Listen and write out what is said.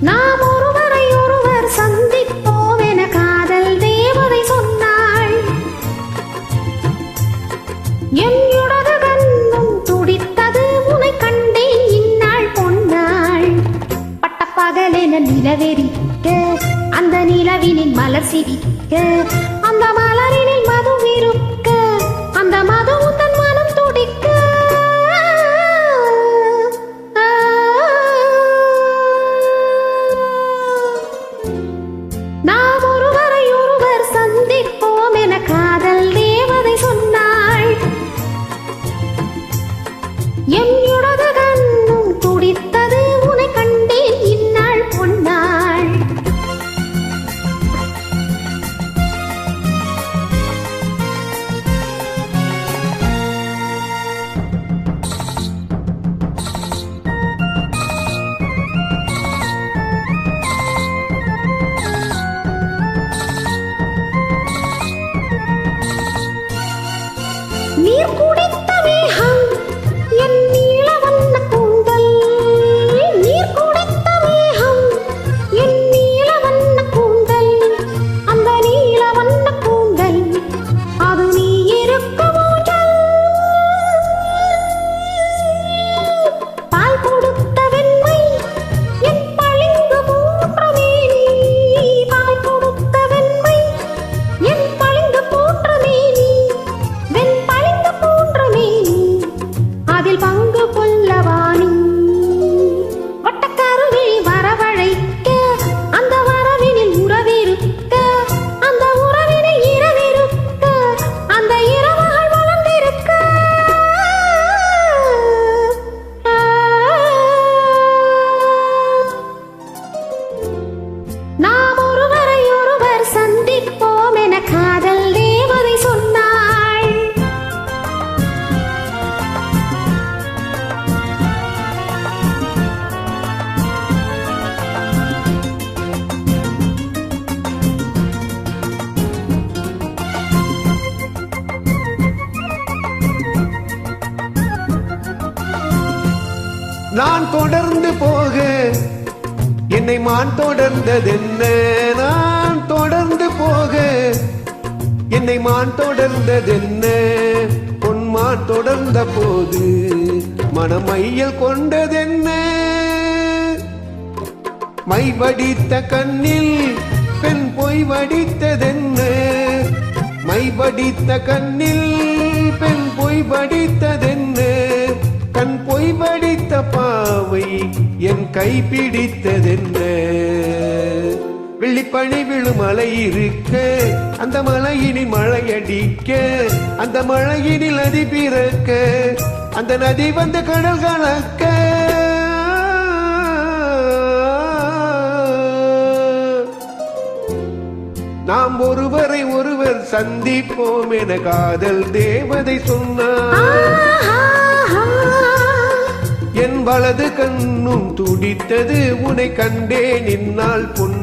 நாம் ஒருவரை ஒருவர் சந்திப்போம் என காதல் தேவதை சொன்னாள். என் இடது கண்ணும் துடித்தது உனை கண்டேன் இந்நாள் பொன்னாள். பட்டப்பகலென நிலவெறிக்க அந்த நிலவினில் மலர் சிரிக்க அந்த மலரினில் மது விருக்க அந்த மது உந்தன் மனம் துடிக்க நாம் ஒருவரை ஒருவர் சந்திப்போம் என காதல் தேவதை சொன்னாள். என் இடது கண்ணும் துடித்தது உனை கண்டேன் இந்நாள் பொன்னாள். நீர் குடித்த மேகம் என் நீல வண்ண கூந்தல். நீர் குடித்த மேகம் என் நீல வண்ண கூந்தல். அந்த நீல வண்ண கூந்தல் அது நீ இருக்கும் ஊஞ்சல். பால் கொடுத்த வெண்மை என் பளிங்கு போன்ற மேனி. பால் கொடுத்த வெண்மை என் பளிங்கு போன்ற மேனி. வெண் பளிங்கு போன்ற மேனி அதில் பங்கு கொள்ளவானி. வட்டக்கருவில் வரவழைக்க அந்த வரவினில் உறவிருக்க அந்த உறவினில் இரவிருக்க அந்த இரவுகள் வளர்ந்திருக்க நாம் ஒருவரை ஒருவர் சந்திப்போம் என காதல் தேவதை சொன்னாள். நான் தொடர்ந்து போக என்னை மான் தொடர்ந்ததென்ன? நான் தொடர்ந்து போக என்னை மான் தொடர்ந்ததென்ன? பொன்மான் தொடர்ந்த போது மனமையல் கொண்டதென்ன? மை வடித்த கண்ணில் பெண் பொய் வடித்ததென்ன? மை வடித்த கண்ணில் பெண் பொய் வடித்ததென்ன? கண் பொய் வடித்த பாவை என் கை பிடித்ததென்ன? வெள்ளிப்பனி விழும் மலை இருக்க அந்த மலையினில் மழையடிக்க அந்த மழையினில் நதி பிறக்க அந்த நதி வந்து கடல் கலக்க நாம் ஒருவரை ஒருவர் சந்திப்போம் என காதல் தேவதை சொன்னார். என் வலது கண்ணும் துடித்தது உனை கண்டேன் இந்நாள் பொன்